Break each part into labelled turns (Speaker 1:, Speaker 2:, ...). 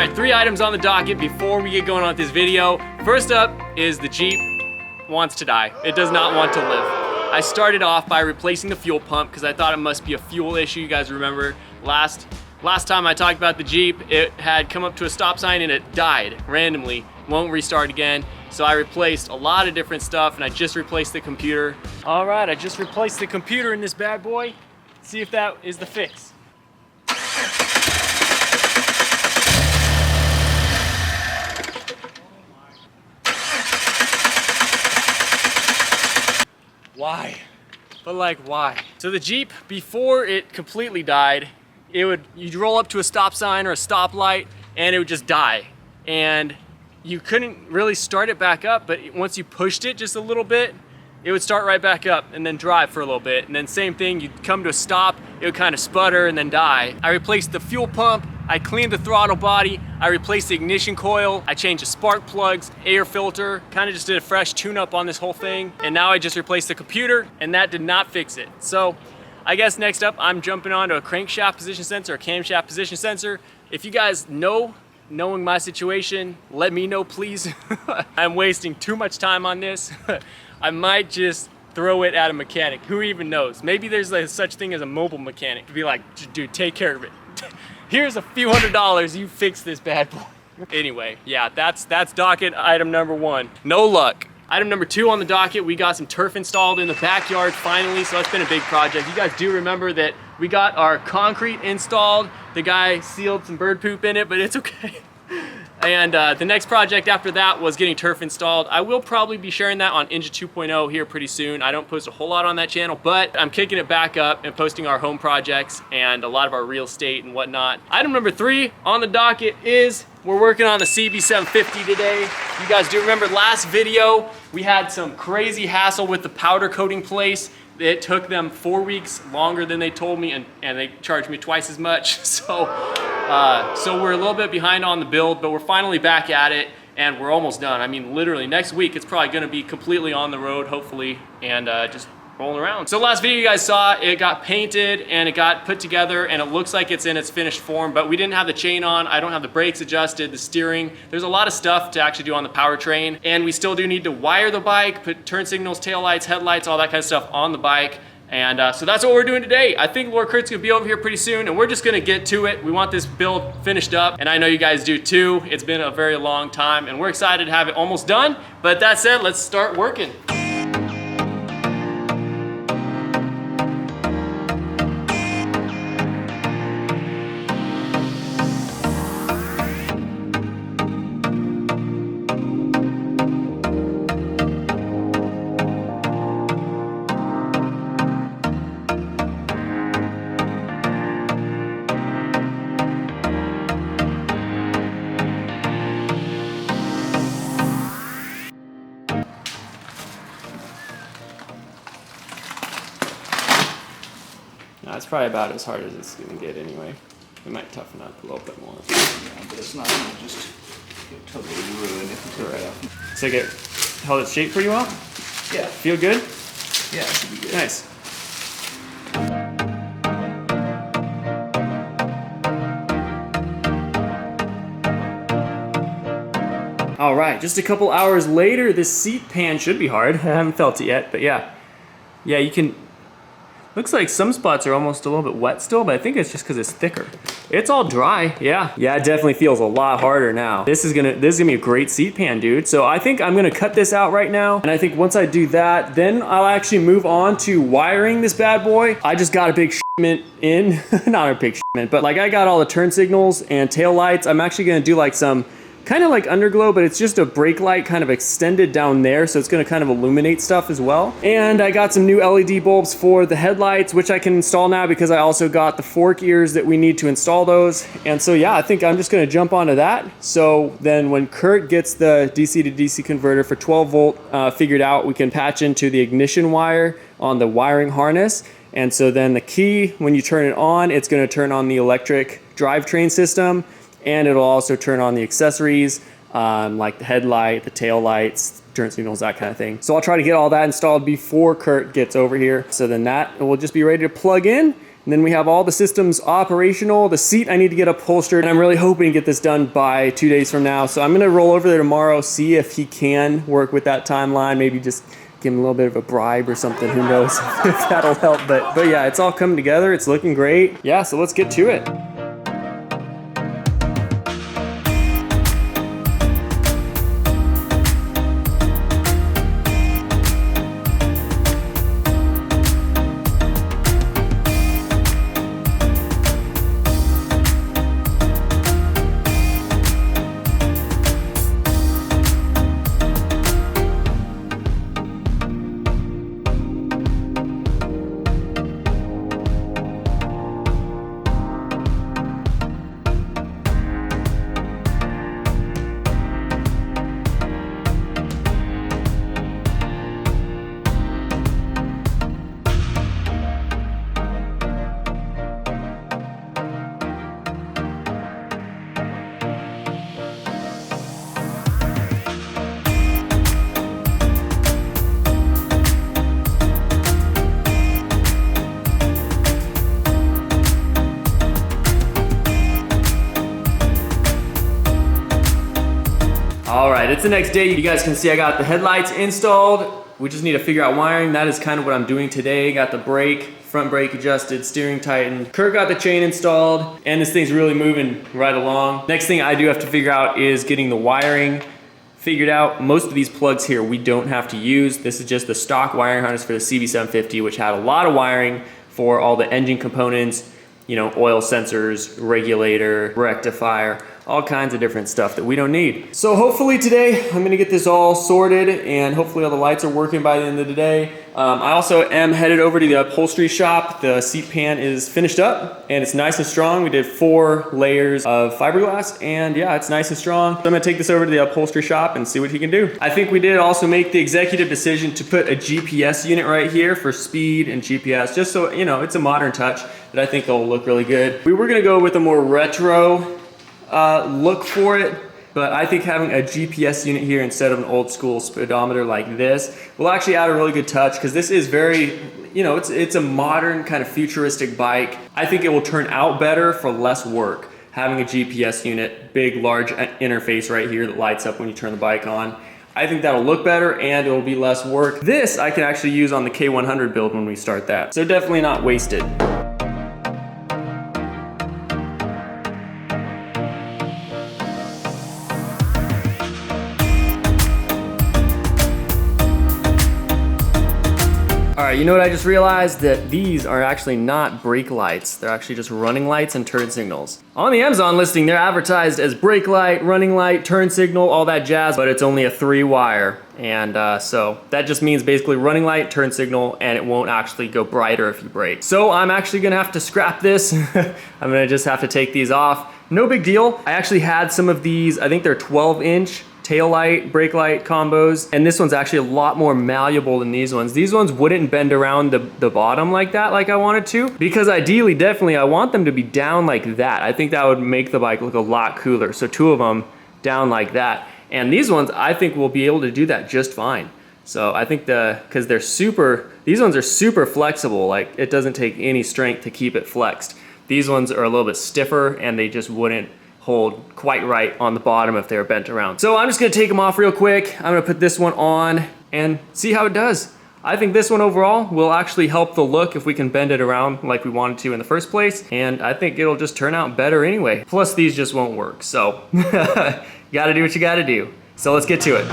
Speaker 1: right, 3 items on the docket before we get going on with this video. First up is the Jeep wants to die. It does not want to live. I started off by replacing the fuel pump because I thought it must be a fuel issue. You guys remember last time I talked about the Jeep, it had come up to a stop sign and it died randomly, won't restart again. So I replaced a lot of different stuff and I just replaced the computer. All right, I just replaced the computer in this bad boy. Let's see if that is the fix. Why? But like, why? So the Jeep, before it completely died, you'd roll up to a stop sign or a stoplight and it would just die. And you couldn't really start it back up, but once you pushed it just a little bit, it would start right back up and then drive for a little bit. And then same thing, you'd come to a stop, it would kind of sputter and then die. I replaced the fuel pump, I cleaned the throttle body, I replaced the ignition coil, I changed the spark plugs, air filter, kind of just did a fresh tune-up on this whole thing. And now I just replaced the computer and that did not fix it. So I guess next up, I'm jumping onto a crankshaft position sensor, a camshaft position sensor. If you guys knowing my situation, let me know, please. I'm wasting too much time on this. I might just throw it at a mechanic. Who even knows? Maybe there's like such thing as a mobile mechanic to be like, dude, take care of it. Here's a few $100, you fix this bad boy. Anyway, yeah, that's docket item number 1. No luck. Item number 2 on the docket, we got some turf installed in the backyard finally, so it's been a big project. You guys do remember that we got our concrete installed. The guy sealed some bird poop in it, but it's okay. And the next project after that was getting turf installed. I will probably be sharing that on Inja 2.0 here pretty soon. I don't post a whole lot on that channel, but I'm kicking it back up and posting our home projects and a lot of our real estate and whatnot. Item number 3 on the docket is we're working on the CB750 today. You guys do remember last video, we had some crazy hassle with the powder coating place. It took them 4 weeks longer than they told me, and they charged me twice as much. So we're a little bit behind on the build, but we're finally back at it, and we're almost done. I mean, literally next week, it's probably gonna be completely on the road, hopefully, and just rolling around. So last video you guys saw, it got painted and it got put together and it looks like it's in its finished form, but we didn't have the chain on. I don't have the brakes adjusted, the steering. There's a lot of stuff to actually do on the powertrain, and we still do need to wire the bike, put turn signals, tail lights, headlights, all that kind of stuff on the bike. And so that's what we're doing today. I think Lord Kurt's gonna be over here pretty soon and we're just gonna get to it. We want this build finished up and I know you guys do too. It's been a very long time and we're excited to have it almost done. But that said, let's start working. That's probably about as hard as it's gonna get anyway. We might toughen up a little bit more.
Speaker 2: Yeah, but it's not gonna just get totally ruined if you take it off.
Speaker 1: So it held its shape pretty well?
Speaker 2: Yeah.
Speaker 1: Feel good?
Speaker 2: Yeah, it should be good.
Speaker 1: Nice. All right, just a couple hours later, this seat pan should be hard. I haven't felt it yet, but yeah. Yeah, you can, looks like some spots are almost a little bit wet still, but I think it's just because it's thicker. It's all dry, yeah. Yeah, it definitely feels a lot harder now. This is gonna be a great seat pan, dude. So I think I'm gonna cut this out right now. And I think once I do that, then I'll actually move on to wiring this bad boy. I just got a big shipment in, not a big shipment, but like I got all the turn signals and tail lights. I'm actually gonna do like some kind of like underglow, but it's just a brake light kind of extended down there, so it's gonna kind of illuminate stuff as well. And I got some new LED bulbs for the headlights, which I can install now because I also got the fork ears that we need to install those. And so yeah, I think I'm just gonna jump onto that. So then when Kurt gets the DC to DC converter for 12 volt figured out, we can patch into the ignition wire on the wiring harness. And so then the key, when you turn it on, it's gonna turn on the electric drivetrain system, and it'll also turn on the accessories, like the headlight, the tail lights, turn signals, that kind of thing. So I'll try to get all that installed before Kurt gets over here. So then that will just be ready to plug in And then we have all the systems operational. The seat I need to get upholstered, and I'm really hoping to get this done by 2 days from now. So I'm gonna roll over there tomorrow, see if he can work with that timeline, maybe just give him a little bit of a bribe or something, who knows if that'll help. But yeah, it's all coming together, it's looking great. Yeah, so let's get to it. All right, it's the next day. You guys can see I got the headlights installed. We just need to figure out wiring. That is kind of what I'm doing today. Got the brake, front brake adjusted, steering tightened. Kurt got the chain installed, and this thing's really moving right along. Next thing I do have to figure out is getting the wiring figured out. Most of these plugs here we don't have to use. This is just the stock wiring harness for the CB750, which had a lot of wiring for all the engine components, you know, oil sensors, regulator, rectifier, all kinds of different stuff that we don't need. So hopefully today I'm gonna get this all sorted, and hopefully all the lights are working by the end of the day. I also am headed over to the upholstery shop. The seat pan is finished up and it's nice and strong. We did 4 layers of fiberglass, and yeah, it's nice and strong. So I'm gonna take this over to the upholstery shop and see what he can do. I think we did also make the executive decision to put a GPS unit right here for speed and GPS, just so, you know, it's a modern touch that I think will look really good. We were gonna go with a more retro look for it, but I think having a GPS unit here instead of an old school speedometer like this will actually add a really good touch, because this is very, you know, it's a modern kind of futuristic bike. I think it will turn out better for less work. Having a GPS unit, big, large interface right here that lights up when you turn the bike on. I think that'll look better and it will be less work. This I can actually use on the K100 build when we start that. So definitely not wasted. All right, you know what I just realized? That these are actually not brake lights. They're actually just running lights and turn signals. On the Amazon listing, they're advertised as brake light, running light, turn signal, all that jazz, but it's only a 3-wire. And so that just means basically running light, turn signal, and it won't actually go brighter if you brake. So I'm actually gonna have to scrap this. I'm gonna just have to take these off. No big deal. I actually had some of these, I think they're 12-inch tail light, brake light combos, and this one's actually a lot more malleable than these ones. These ones wouldn't bend around the bottom like that like I wanted to, because ideally, definitely, I want them to be down like that. I think that would make the bike look a lot cooler. So 2 of them down like that. And these ones, I think will be able to do that just fine. So I think because these ones are super flexible, like it doesn't take any strength to keep it flexed. These ones are a little bit stiffer and they just wouldn't hold quite right on the bottom if they were bent around. So I'm just gonna take them off real quick. I'm gonna put this one on and see how it does. I think this one overall will actually help the look if we can bend it around like we wanted to in the first place. And I think it'll just turn out better anyway. Plus these just won't work. So you gotta do what you gotta do. So let's get to it.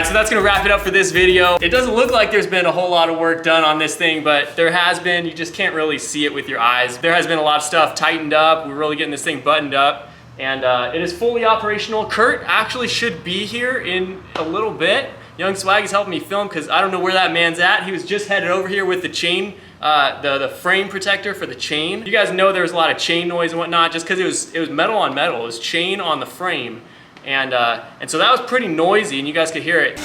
Speaker 1: So that's gonna wrap it up for this video. It doesn't look like there's been a whole lot of work done on this thing, but there has been. You just can't really see it with your eyes. There has been a lot of stuff tightened up. We're really getting this thing buttoned up, and it is fully operational. Kurt actually should be here in a little bit. Young Swag is helping me film because I don't know where that man's at. He was just headed over here with the chain, the frame protector for the chain. You guys know there was a lot of chain noise and whatnot just because it was metal on metal. It was chain on the frame. And so that was pretty noisy, and you guys could hear it.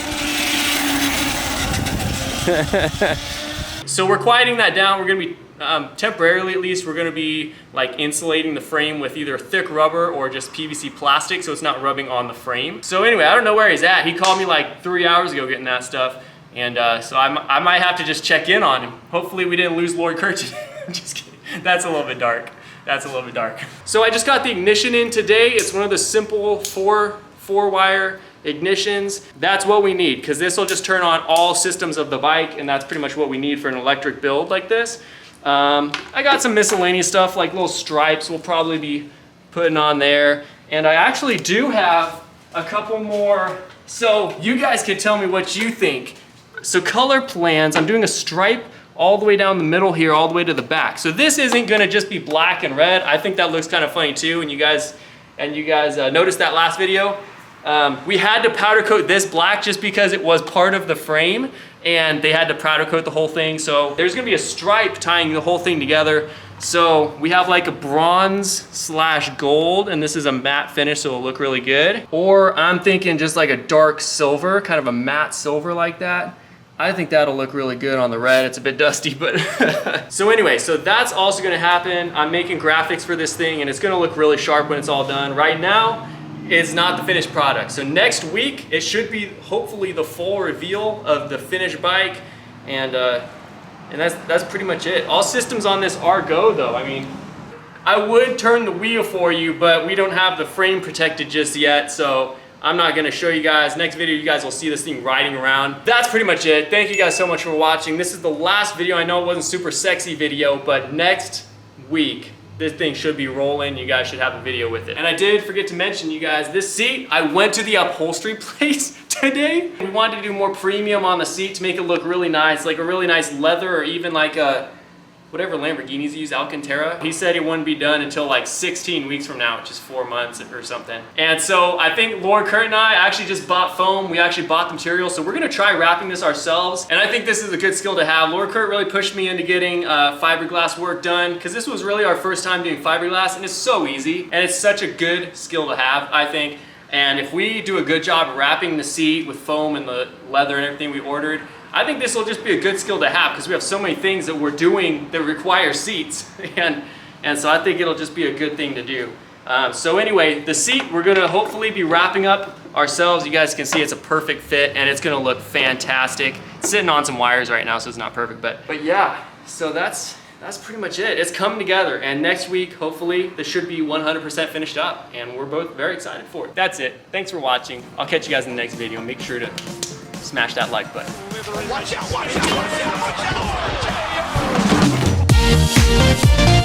Speaker 1: So we're quieting that down. We're gonna be temporarily at least, we're gonna be like insulating the frame with either thick rubber or just PVC plastic so it's not rubbing on the frame. So anyway, I don't know where he's at. He called me like 3 hours ago getting that stuff. And so I might have to just check in on him. Hopefully we didn't lose Lord Kirchen. Just kidding. That's a little bit dark. That's a little bit dark. So I just got the ignition in today. It's one of the simple four wire ignitions. That's what we need, because this will just turn on all systems of the bike, and that's pretty much what we need for an electric build like this. I got some miscellaneous stuff like little stripes we'll probably be putting on there. And I actually do have a couple more. So you guys can tell me what you think. So color plans, I'm doing a stripe all the way down the middle here, all the way to the back. So this isn't gonna just be black and red. I think that looks kind of funny too, and you guys noticed that last video. We had to powder coat this black just because it was part of the frame, and they had to powder coat the whole thing. So there's gonna be a stripe tying the whole thing together. So we have like a bronze/gold, and this is a matte finish, so it'll look really good. Or I'm thinking just like a dark silver, kind of a matte silver like that. I think that'll look really good on the red. It's a bit dusty, but. So anyway, so that's also gonna happen. I'm making graphics for this thing, and it's gonna look really sharp when it's all done. Right now, it's not the finished product. So next week, it should be hopefully the full reveal of the finished bike, and that's pretty much it. All systems on this are go though. I mean, I would turn the wheel for you, but we don't have the frame protected just yet, so I'm not gonna show you guys. Next video, you guys will see this thing riding around. That's pretty much it. Thank you guys so much for watching. This is the last video. I know it wasn't super sexy video, but next week, this thing should be rolling. You guys should have a video with it. And I did forget to mention, you guys, this seat, I went to the upholstery place today. We wanted to do more premium on the seat to make it look really nice, like a really nice leather, or even like a, whatever Lamborghinis use, Alcantara. He said it wouldn't be done until like 16 weeks from now, which is 4 months or something. And so I think Lord Kurt and I actually just bought foam. We actually bought the material, so we're gonna try wrapping this ourselves. And I think this is a good skill to have. Lord Kurt really pushed me into getting fiberglass work done, because this was really our first time doing fiberglass, and it's so easy. And it's such a good skill to have, I think. And if we do a good job of wrapping the seat with foam and the leather and everything we ordered, I think this will just be a good skill to have, because we have so many things that we're doing that require seats. And so I think it'll just be a good thing to do. So anyway, the seat, we're gonna hopefully be wrapping up ourselves. You guys can see it's a perfect fit, and it's gonna look fantastic. It's sitting on some wires right now, so it's not perfect, but yeah, so that's pretty much it. It's coming together, and next week, hopefully, this should be 100% finished up, and we're both very excited for it. That's it. Thanks for watching. I'll catch you guys in the next video. Make sure to smash that like button.
Speaker 3: Watch out, watch out, watch out, watch out.